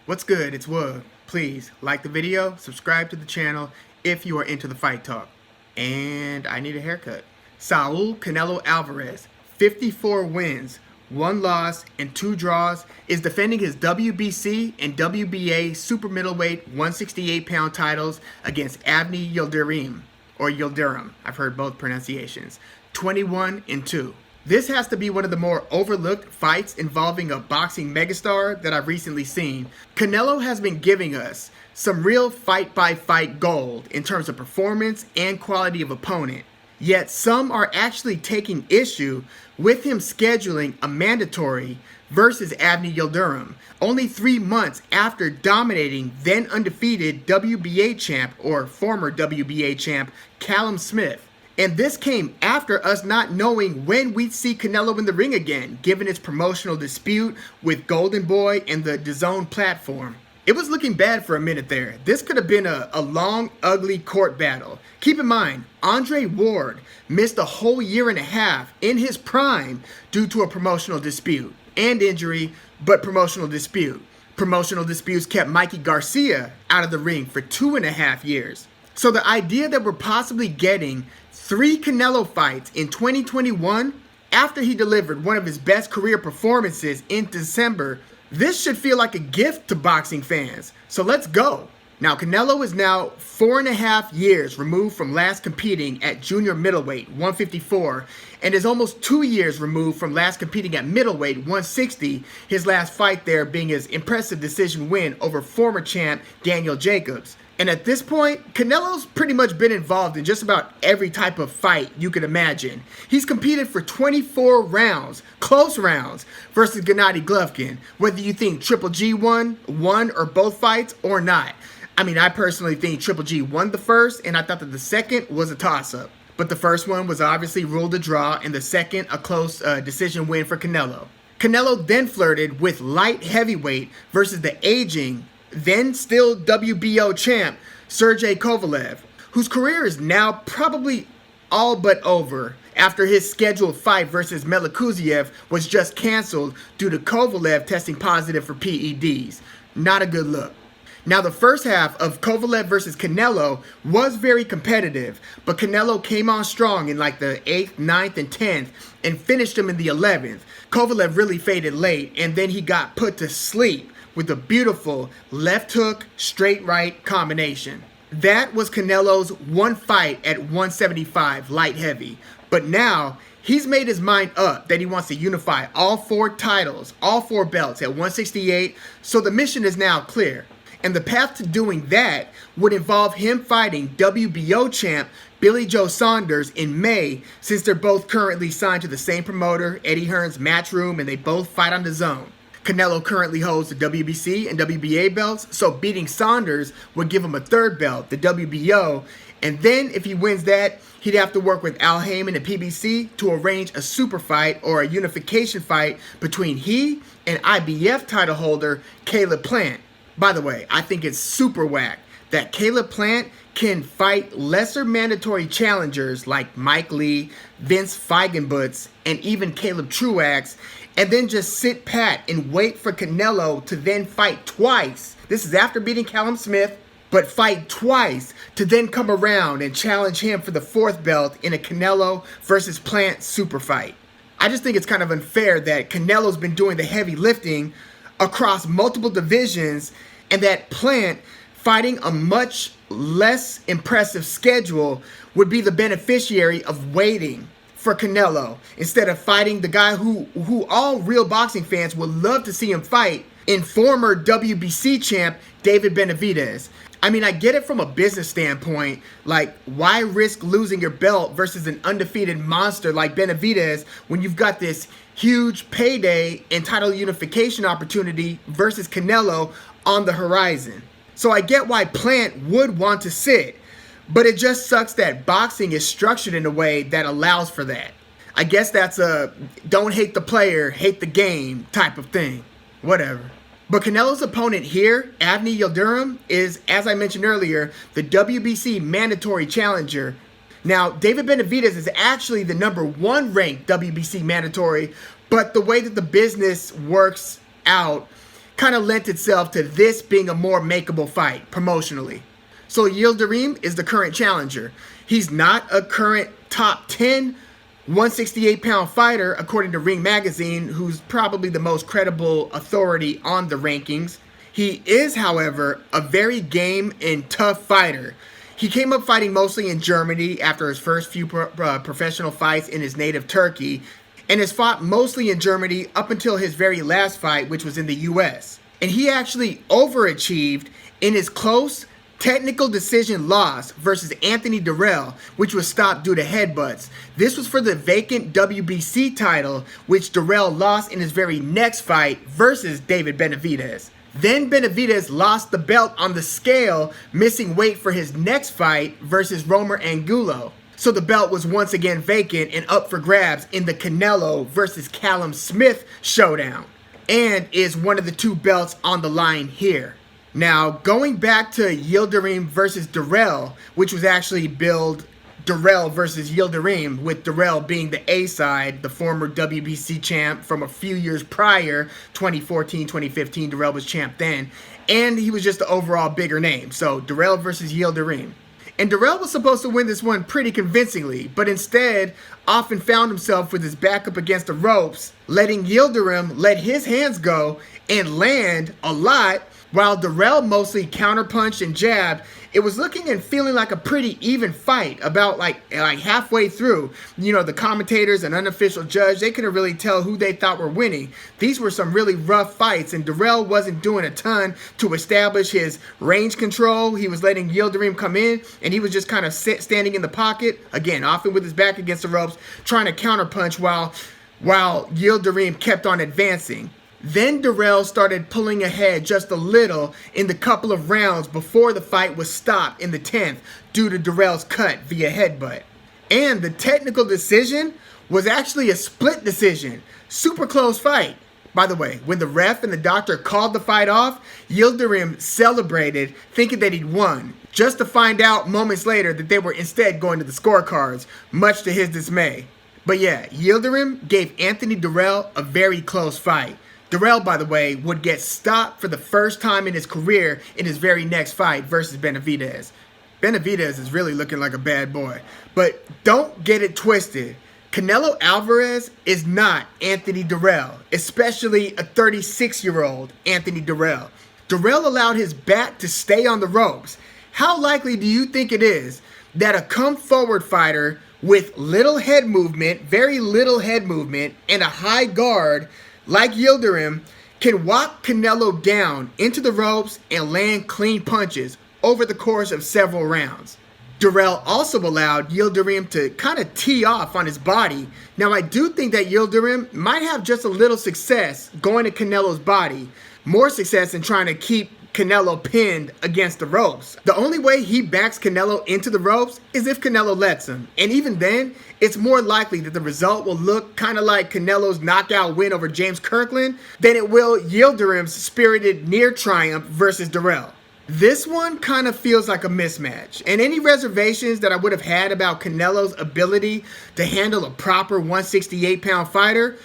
What's good? It's Woog. Please like the video, subscribe to the channel if you are into the fight talk. And I need a haircut. Saul Canelo Alvarez, 54 wins, 1 loss, and 2 draws, is defending his WBC and WBA Super-Middleweight 168-pound titles against Avni Yildirim, or Yildirim. I've heard both pronunciations. 21-2. This has to be one of the more overlooked fights involving a boxing megastar that I've recently seen. Canelo has been giving us some real fight-by-fight gold in terms of performance and quality of opponent. Yet some are actually taking issue with him scheduling a mandatory versus Avni Yildirim only 3 months after dominating then undefeated WBA champ, or former WBA champ, Caleb Smith. And this came after us not knowing when we'd see Canelo in the ring again, given its promotional dispute with Golden Boy and the DAZN platform. It was looking bad for a minute there. This could have been a long, ugly court battle. Keep in mind, Andre Ward missed a whole year and a half in his prime due to a promotional dispute and injury, but promotional dispute. Promotional disputes kept Mikey Garcia out of the ring for 2.5 years. So the idea that we're possibly getting 3 Canelo fights in 2021 after he delivered one of his best career performances in December, this should feel like a gift to boxing fans. So let's go. Now, Canelo is now 4.5 years removed from last competing at junior middleweight 154 and is almost 2 years removed from last competing at middleweight 160, his last fight there being his impressive decision win over former champ Daniel Jacobs. And at this point, Canelo's pretty much been involved in just about every type of fight you could imagine. He's competed for 24 rounds, close rounds, versus Gennady Golovkin, whether you think Triple G won one or both fights or not. I mean, I personally think Triple G won the first, and I thought that the second was a toss-up. But the first one was obviously ruled a draw, and the second a close decision win for Canelo. Canelo then flirted with light heavyweight versus the aging, then still WBO champ, Sergey Kovalev, whose career is now probably all but over after his scheduled fight versus Melikuziev was just canceled due to Kovalev testing positive for PEDs. Not a good look. Now, the first half of Kovalev versus Canelo was very competitive, but Canelo came on strong in like the 8th, 9th, and 10th and finished him in the 11th. Kovalev really faded late, and then he got put to sleep with a beautiful left hook, straight right combination. That was Canelo's one fight at 175 light heavy. But now he's made his mind up that he wants to unify all 4 titles, all 4 belts at 168, so the mission is now clear. And the path to doing that would involve him fighting WBO champ Billy Joe Saunders in May, since they're both currently signed to the same promoter, Eddie Hearn's Matchroom, and they both fight on DAZN. Canelo currently holds the WBC and WBA belts, so beating Saunders would give him a 3rd belt, the WBO, and then if he wins that, he'd have to work with Al Haymon and PBC to arrange a super fight or a unification fight between he and IBF title holder Caleb Plant. By the way, I think it's super whack that Caleb Plant can fight lesser mandatory challengers like Mike Lee, Vince Feigenbutz, and even Caleb Truax, and then just sit pat and wait for Canelo to then fight twice. This is after beating Caleb Smith, but fight twice to then come around and challenge him for the 4th belt in a Canelo versus Plant super fight. I just think it's kind of unfair that Canelo's been doing the heavy lifting across multiple divisions and that Plant, fighting a much less impressive schedule, would be the beneficiary of waiting for Canelo instead of fighting the guy who all real boxing fans would love to see him fight, in former WBC champ David Benavidez. I mean, I get it from a business standpoint, like why risk losing your belt versus an undefeated monster like Benavidez when you've got this huge payday and title unification opportunity versus Canelo on the horizon. So I get why Plant would want to sit, but it just sucks that boxing is structured in a way that allows for that. I guess that's a don't hate the player, hate the game type of thing. Whatever. But Canelo's opponent here, Avni Yildirim, is, as I mentioned earlier, the WBC mandatory challenger. Now, David Benavidez is actually the #1 ranked WBC mandatory, but the way that the business works out, kind of lent itself to this being a more makeable fight promotionally. So Yildirim is the current challenger. He's not a current top 10 168-pound fighter, according to Ring Magazine, who's probably the most credible authority on the rankings. He is, however, a very game and tough fighter. He came up fighting mostly in Germany after his first few professional fights in his native Turkey, and has fought mostly in Germany up until his very last fight, which was in the US. And he actually overachieved in his close technical decision loss versus Anthony Dirrell, which was stopped due to headbutts. This was for the vacant WBC title, which Dirrell lost in his very next fight versus David Benavidez. Then Benavidez lost the belt on the scale, missing weight for his next fight versus Romer Angulo. So the belt was once again vacant and up for grabs in the Canelo versus Callum Smith showdown, and is one of the two belts on the line here. Now, going back to Yildirim versus Dirrell, which was actually billed Dirrell versus Yildirim, with Dirrell being the A side, the former WBC champ from a few years prior, 2014, 2015, Dirrell was champ then, and he was just the overall bigger name. So Dirrell versus Yildirim. And Dirrell was supposed to win this one pretty convincingly, but instead often found himself with his back up against the ropes, letting Yildirim let his hands go and land a lot, while Dirrell mostly counterpunched and jabbed. It was looking and feeling like a pretty even fight about like halfway through. You know, the commentators and unofficial judge, they couldn't really tell who they thought were winning. These were some really rough fights, and Dirrell wasn't doing a ton to establish his range control. He was letting Yildirim come in, and he was just kind of standing in the pocket, again, often with his back against the ropes, trying to counterpunch while Yildirim kept on advancing. Then Dirrell started pulling ahead just a little in the couple of rounds before the fight was stopped in the 10th due to Dirrell's cut via headbutt. And the technical decision was actually a split decision. Super close fight. By the way, when the ref and the doctor called the fight off, Yildirim celebrated, thinking that he'd won, just to find out moments later that they were instead going to the scorecards, much to his dismay. But yeah, Yildirim gave Anthony Dirrell a very close fight. Dirrell, by the way, would get stopped for the first time in his career in his very next fight versus Benavidez. Benavidez is really looking like a bad boy. But don't get it twisted. Canelo Alvarez is not Anthony Dirrell, especially a 36-year-old Anthony Dirrell. Dirrell allowed his back to stay on the ropes. How likely do you think it is that a come-forward fighter with little head movement, very little head movement, and a high guard like Yildirim can walk Canelo down into the ropes and land clean punches over the course of several rounds? Dirrell also allowed Yildirim to kind of tee off on his body. Now, I do think that Yildirim might have just a little success going to Canelo's body, more success in trying to keep Canelo pinned against the ropes. The only way he backs Canelo into the ropes is if Canelo lets him. And even then, it's more likely that the result will look kind of like Canelo's knockout win over James Kirkland than it will Yildirim's spirited near triumph versus Dirrell. This one kind of feels like a mismatch, and any reservations that I would have had about Canelo's ability to handle a proper 168-pound fighter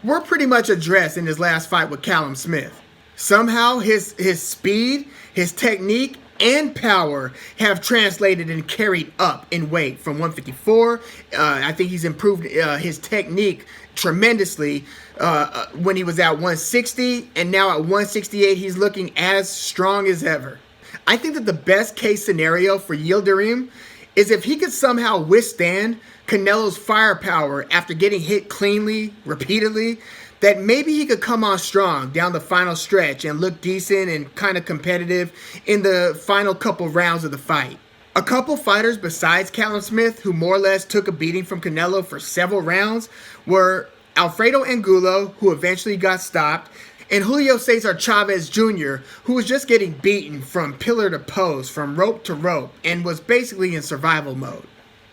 were pretty much addressed in his last fight with Callum Smith. Somehow his speed, his technique, and power have translated and carried up in weight from 154. I think he's improved his technique tremendously when he was at 160, and now at 168 he's looking as strong as ever. I think that the best case scenario for Yildirim is if he could somehow withstand Canelo's firepower after getting hit cleanly, repeatedly, that maybe he could come on strong down the final stretch and look decent and kind of competitive in the final couple rounds of the fight. A couple fighters besides Callum Smith who more or less took a beating from Canelo for several rounds were Alfredo Angulo, who eventually got stopped, and Julio Cesar Chavez Jr., who was just getting beaten from pillar to post, from rope to rope, and was basically in survival mode.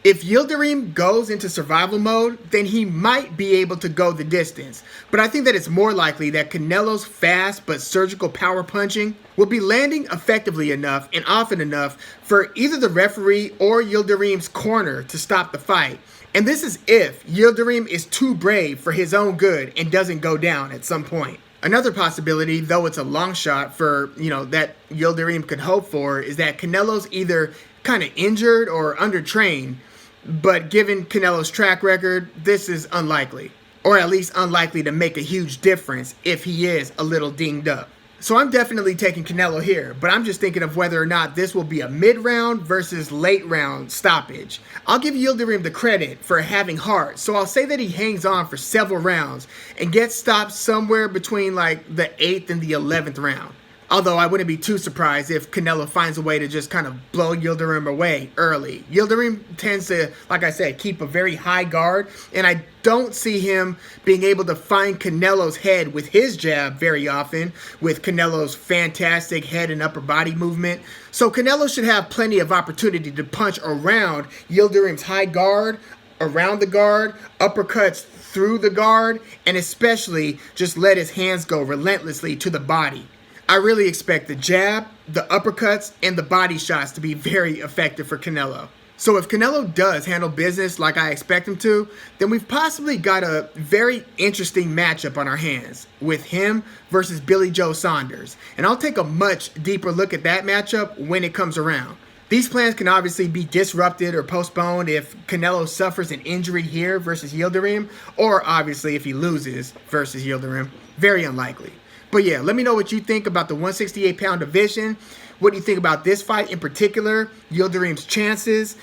If Yildirim goes into survival mode, then he might be able to go the distance. But I think that it's more likely that Canelo's fast but surgical power punching will be landing effectively enough and often enough for either the referee or Yildirim's corner to stop the fight. And this is if Yildirim is too brave for his own good and doesn't go down at some point. Another possibility, though it's a long shot for, that Yildirim could hope for, is that Canelo's either kind of injured or undertrained, but given Canelo's track record, this is unlikely, or at least unlikely to make a huge difference if he is a little dinged up. So I'm definitely taking Canelo here, but I'm just thinking of whether or not this will be a mid-round versus late-round stoppage. I'll give Yildirim the credit for having heart, so I'll say that he hangs on for several rounds and gets stopped somewhere between like the 8th and the 11th round. Although I wouldn't be too surprised if Canelo finds a way to just kind of blow Yildirim away early. Yildirim tends to, like I said, keep a very high guard, and I don't see him being able to find Canelo's head with his jab very often, with Canelo's fantastic head and upper body movement. So Canelo should have plenty of opportunity to punch around Yildirim's high guard, around the guard, uppercuts through the guard, and especially just let his hands go relentlessly to the body. I really expect the jab, the uppercuts, and the body shots to be very effective for Canelo. So if Canelo does handle business like I expect him to, then we've possibly got a very interesting matchup on our hands with him versus Billy Joe Saunders. And I'll take a much deeper look at that matchup when it comes around. These plans can obviously be disrupted or postponed if Canelo suffers an injury here versus Yildirim, or obviously if he loses versus Yildirim. Very unlikely. But yeah, let me know what you think about the 168-pound division. What do you think about this fight in particular? Yildirim's chances.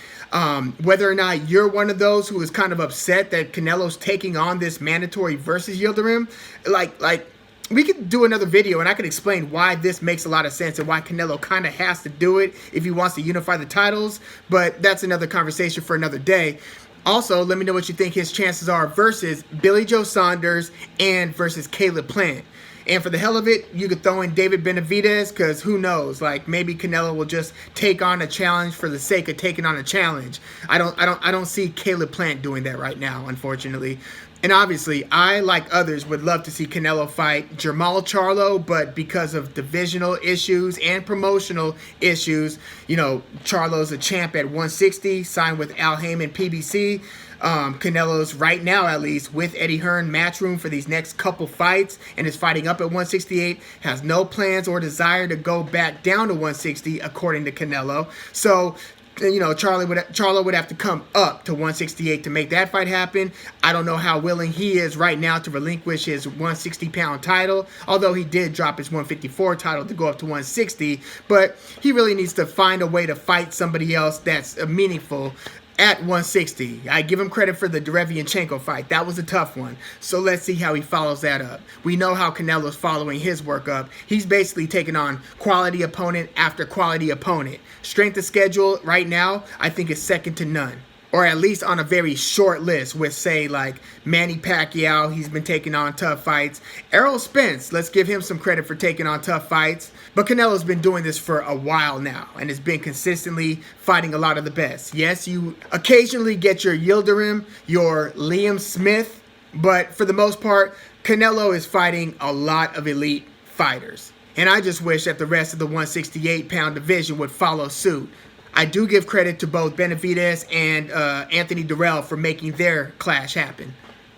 Whether or not you're one of those who is kind of upset that Canelo's taking on this mandatory versus Yildirim. Like we could do another video and I could explain why this makes a lot of sense and why Canelo kind of has to do it if he wants to unify the titles. But that's another conversation for another day. Also, let me know what you think his chances are versus Billy Joe Saunders and versus Caleb Plant. And for the hell of it, you could throw in David Benavidez, because who knows? Like, maybe Canelo will just take on a challenge for the sake of taking on a challenge. I don't see Caleb Plant doing that right now, unfortunately. And obviously, I, like others, would love to see Canelo fight Jermall Charlo, but because of divisional issues and promotional issues, Charlo's a champ at 160, signed with Al Haymon PBC. Canelo's right now, at least, with Eddie Hearn matchroom for these next couple fights and is fighting up at 168, has no plans or desire to go back down to 160, according to Canelo. So, Charlo would have to come up to 168 to make that fight happen. I don't know how willing he is right now to relinquish his 160-pound title, although he did drop his 154 title to go up to 160, but he really needs to find a way to fight somebody else that's meaningful at 160. I give him credit for the Derevianchenko fight. That was a tough one. So let's see how he follows that up. We know how Canelo's following his work up. He's basically taking on quality opponent after quality opponent. Strength of schedule right now, I think, is second to none. Or at least on a very short list with, say, like Manny Pacquiao. He's been taking on tough fights. Errol Spence, let's give him some credit for taking on tough fights. But Canelo's been doing this for a while now and has been consistently fighting a lot of the best. Yes, you occasionally get your Yildirim, your Liam Smith, but for the most part, Canelo is fighting a lot of elite fighters. And I just wish that the rest of the 168-pound division would follow suit. I do give credit to both Benavidez and Anthony Durrell for making their clash happen.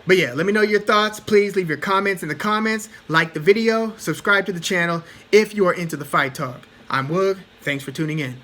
But yeah, let me know your thoughts. Please leave your comments in the comments. Like the video. Subscribe to the channel if you are into the fight talk. I'm Woog. Thanks for tuning in.